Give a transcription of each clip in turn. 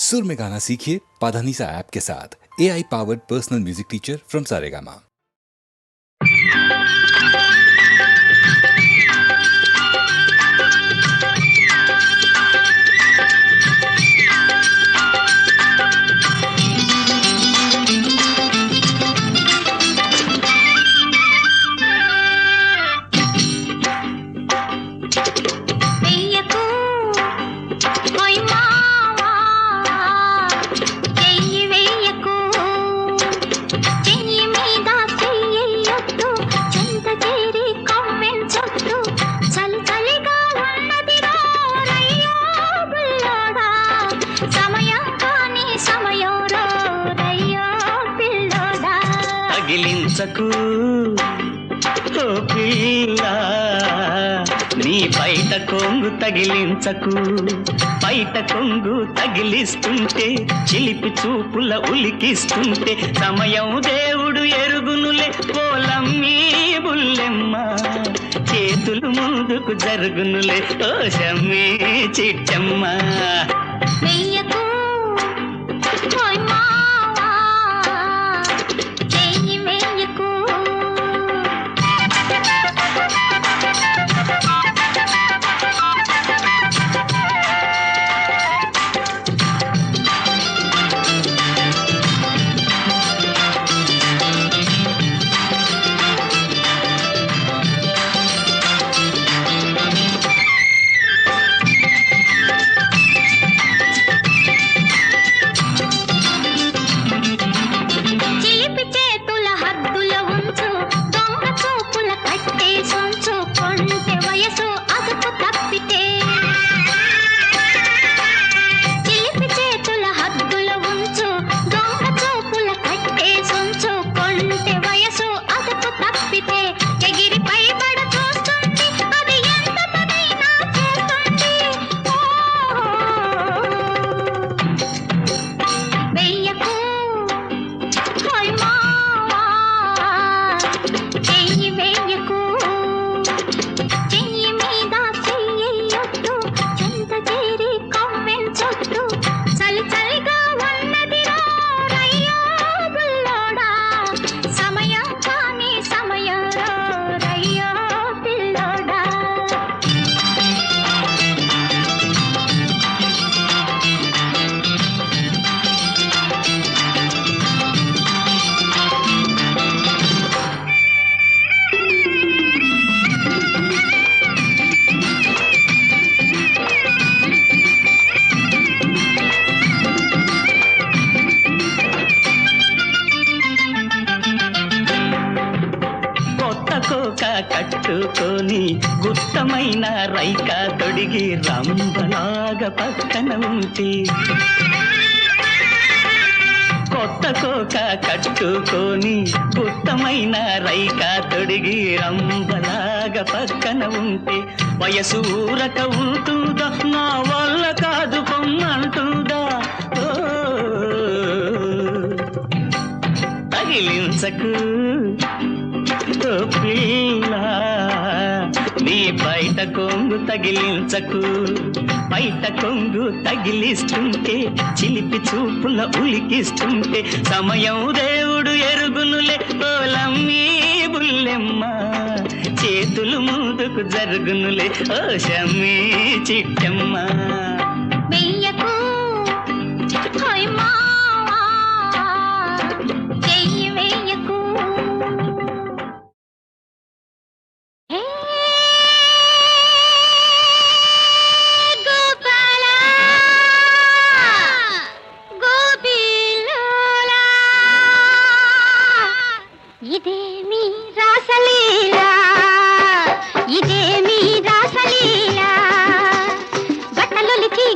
सुर में गाना सीखिए पाधानीसा ऐप के साथ। AI powered personal music teacher from Saregama. తగిలించకు ఓ పిల్ల నీ బయట కొంగు తగిలించకు, బయట కొంగు తగిలిస్తుంటే చిలిపి చూపుల ఉలికిస్తుంటే సమయం దేవుడు ఎరుగునులే పోలమ్మీ బుల్లెమ్మ, చేతులు ముందుకు జరుగునులే ఓ షమ్మీ చిట్టమ్మ. కట్టుకొని గుప్తమైన రైక తొడిగి రంభలాగా పక్కన ఉంటే, కొత్త కోక కట్టుకొని గుప్తమైన రైక తొడిగి రంభలాగా పక్కన ఉంటే వయసు ఊరక ఉంటుందా, నా వల్ల కాదు పొమ్మంటుందా. తగిలించకు ఓ పిల్ల నీ బయట కొంగు తగిలించకు, బయట కొంగు తగిలిస్తుంటే చిలిపి చూపుల ఉలికిస్తుంటే సమయం దేవుడు ఎరుగునులే పోలమ్మీ బుల్లెమ్మ, చేతులు ముందుకు జరుగునులే ఓ షమ్మీ చిట్టమ్మ. బట్టలొలికి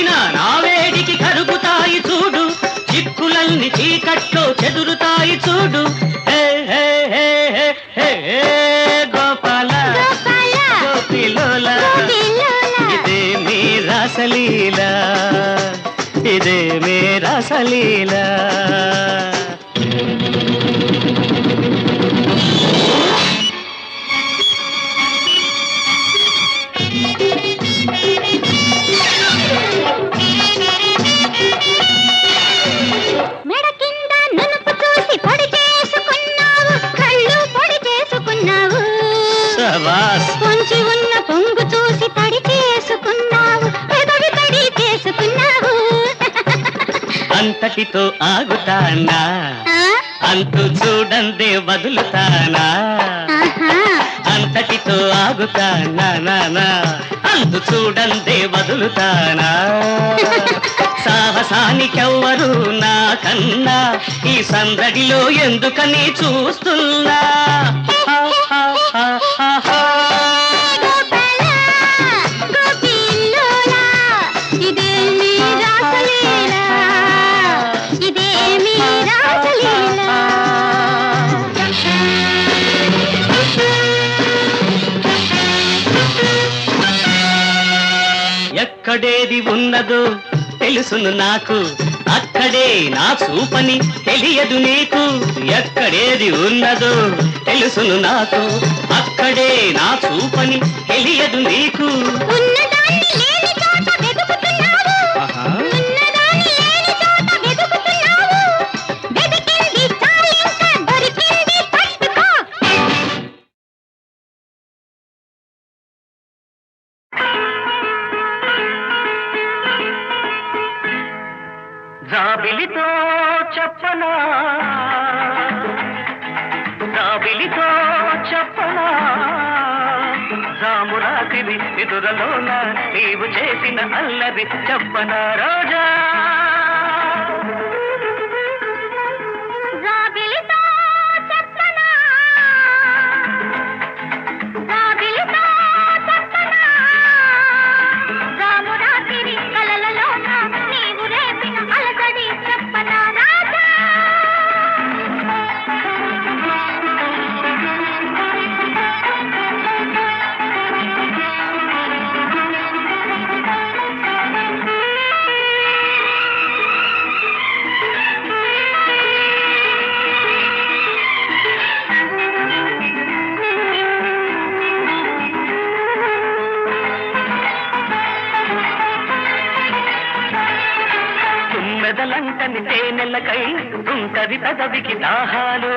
అయినా నా వేడికి కరుగుతాయి చూడు, చిక్కులన్నీ చీకట్లో చెదురుతాయి చూడు. హే హే హే హే హే హే గోపాల గోపిలోల, ఇదే మీ రాసలీల, ఇదే మీ రాసలీల. పొంచి ఉన్న పొంగు చూసి తడి చేసుకున్నావు, పెదవి తడి చేసుకున్నావు. అంతటితో ఆగుతానా, అంతు చూడందే వదులుతానా, అంతటితో ఆగుతానా, నానా అంతు చూడందే వదులుతానా. సాహసానికెవ్వరు నా కన్నా ఈ సందడిలో ఎందుకని చూస్తున్నా. ఎక్కడేది ఉన్నదో తెలుసును నాకు, అక్కడే నా చూపని తెలియదు నీకు. ఎక్కడేది ఉన్నదో తెలుసును నాకు, అక్కడే నా చూపని తెలియదు నీకు. జాబిలితో చెప్పనా, జాబిలితో చెప్పనా, జామురాతివి ఎదురలోన నీవు చేసిన అల్లరి చెప్పనా రోజా. మెదలంటని తేనెలకై ఉంటది పెదవికి దాహాలు,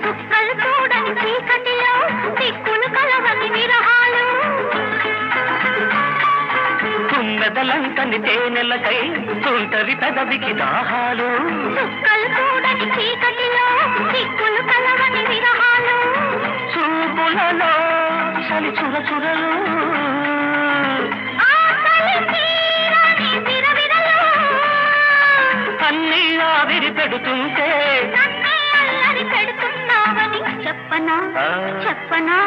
చుక్కలు చూడని చీకటిలో దిక్కులు కలవని విరహాలు. మెదలంటని తేనెలకై ఉంటది పెదవికి దాహాలు, చుక్కలు చూడని చీకటిలో దిక్కులు కలవని విరహాలు. చూపులలో చలి చుర చురలు, అన్నీ ఆవిరి పెడుతుంటే అల్లరి పెడుతున్నావని చెప్పనా చెప్పనా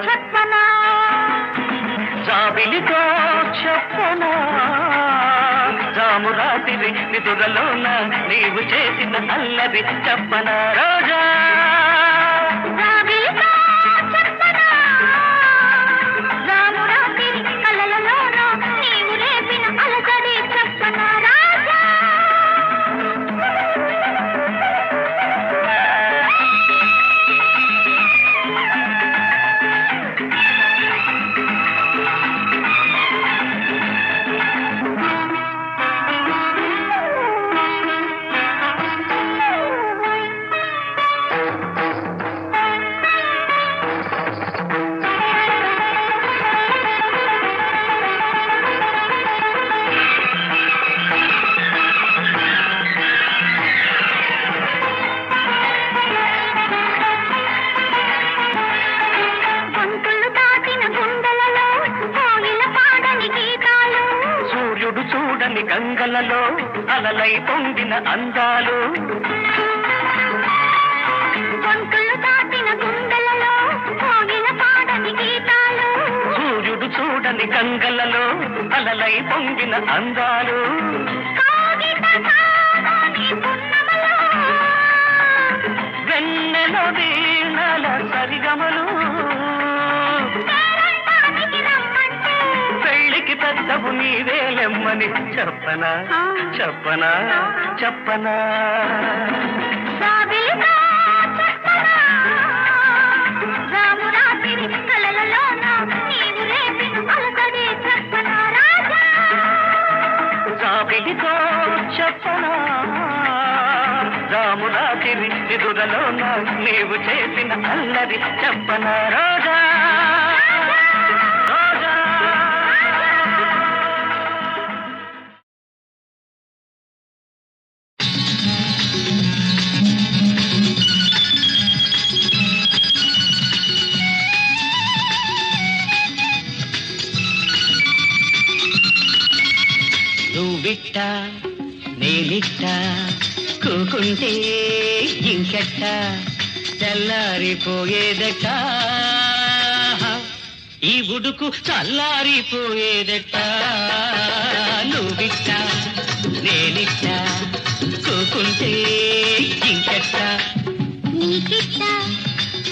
చెప్పనా. జాబిలితో చెప్పనా, జామురాతిరి నిదురలోన నీవు చేసిన అల్లరి చెప్పనా రోజా. చూడని గంగలలో అలలై పొంగిన అందాలు, గొంతులు దాటిన గుండెలలో కోగిల పాడని గీతాలు. సూర్యుడు చూడని చల్లని గంగలలో అలలై పొంగిన అందాలు వెన్నెల వీణల సరిగమలు పెళ్ళికి పెద్దవు నీవేలెమ్మని చెప్పనా చెప్పనా చెప్పనా జాబిలితో చెప్పనా రామురాతిరి నిదురలోన నీవు చేసిన అల్లరి చెప్పనా రోజా రోజా నువ్విట్ట నేనిట్ట కూకుంటే ఇంకెట్ట చల్లారిపోయేదట ఈ ఉడుకు చల్లారిపోయేదట నువ్విట్ట నేనిట్ట కూకుంటే ఇంకెట్ట నీకిట్ట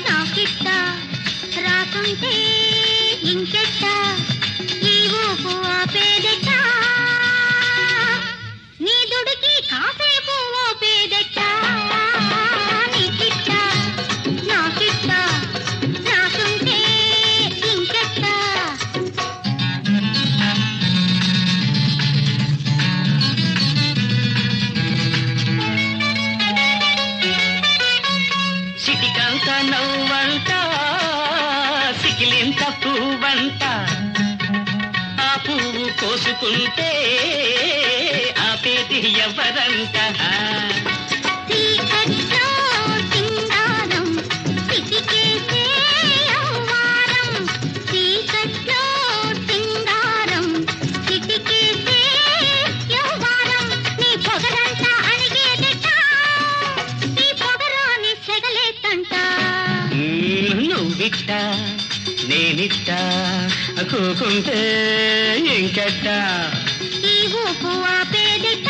నాకిట్ట రాకుంటే ఇంకెట్ట ఈ ఊపు ఆపేదట నీ దుడికి కాసేపు ఓపేదట నీకిట్ట నాకిట్ట రాకుంటే ఇంకెట్ట సిటికంత నవ్వంట సికిలింత పువ్వంట ఆ పువ్వు కోసుకుంటే ఆపేది ఎవరంట చీకట్లో సింగారం చిటికేసే యవ్వారం చీకట్లో సింగారం చిటికేసే యవ్వారం నీ పొగరంతా అణిగేదట నీ పొగరాని సెగలేతంట నువ్విట్ట నేనిట్ట కూకుంటే ఇంకెట్ట ఈ ఊపు ఆపేదట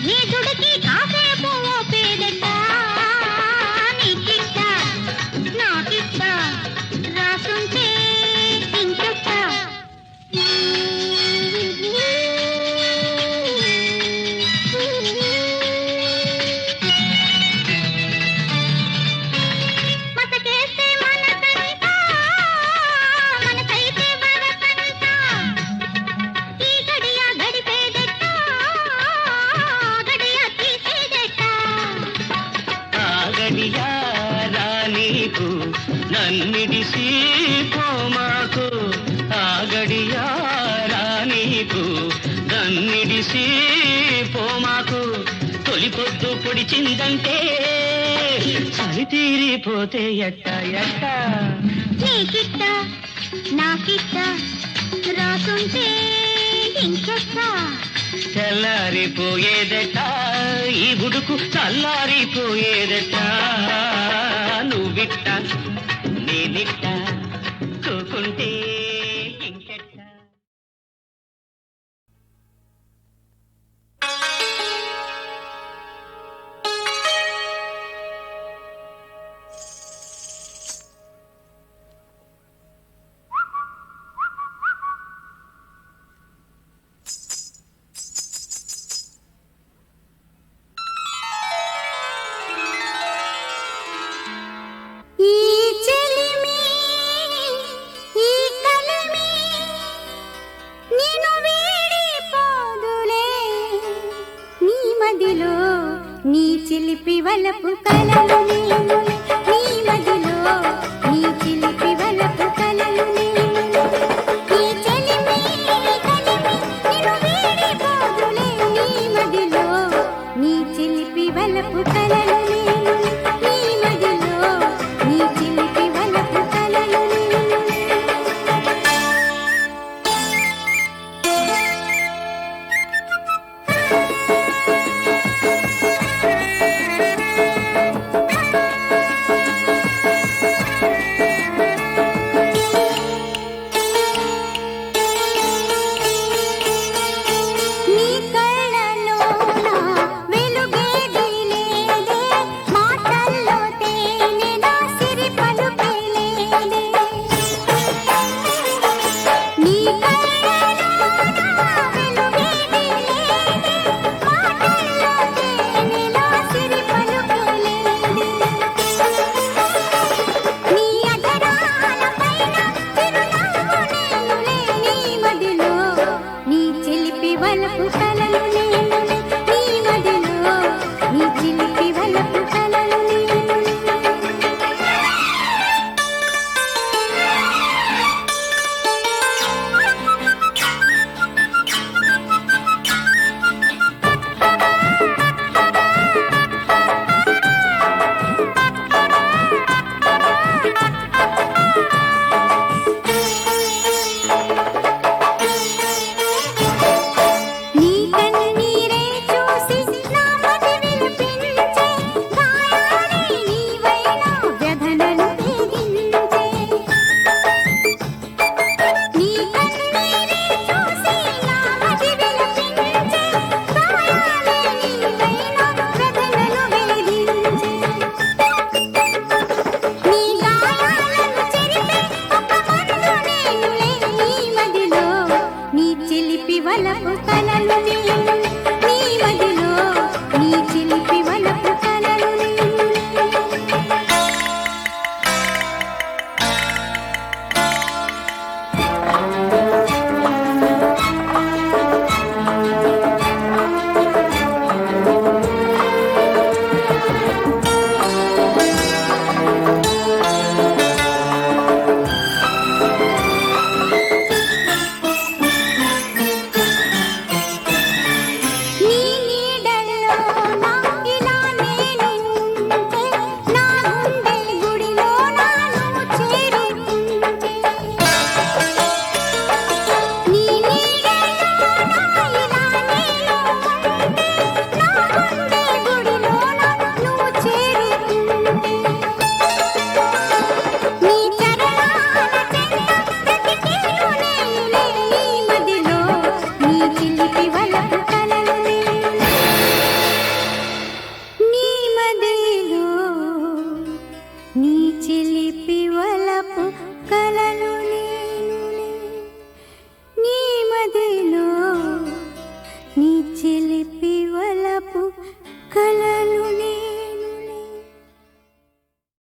నీ దుడికి కాసేపు ఓపేదట నీకిట్ట నాకిట్ట రాసుంటే ఇంకెట్ట మతకేస్తే మనకంట మనకైతే వరకంట ఈ గడియ గడిపేదట గడియ తీసేదట ఆ గడియారా నీకు నన్నిడిసి పోమాకు ఆ గడియారా నీకు నన్నిడిసి పోమాకు తొలి పొద్దు పొడిచిందంటే చలి తీరిపోతే ఎట్ట ఎట్ట నీకిట్ట నాకిట్ట రాసుంటే ఇంకెట్ట తెల్లారిపోయేదట ఈ గుడుకు చల్లారిపోయేదట నువ్విట్ట నేనిట్ట కూకుంటే ఇంకెట్ట ఈ చెలిమి ఈ కలిమి నిన్ను వీడిపోదులే నీ మదిలో నీ చిలిపి వలపు కలలు నేనులే నీ మదిలో నీ చిలిపి వలపు కలలు నేనులే ఈ చెలిమి ఈ కలిమి నిన్ను వీడిపోదులే నీ మదిలో నీ చిలిపి వలపు కలలు నేనులే నీ మదిలో నీ చిలిపి వలపు కలలు నేనులే కల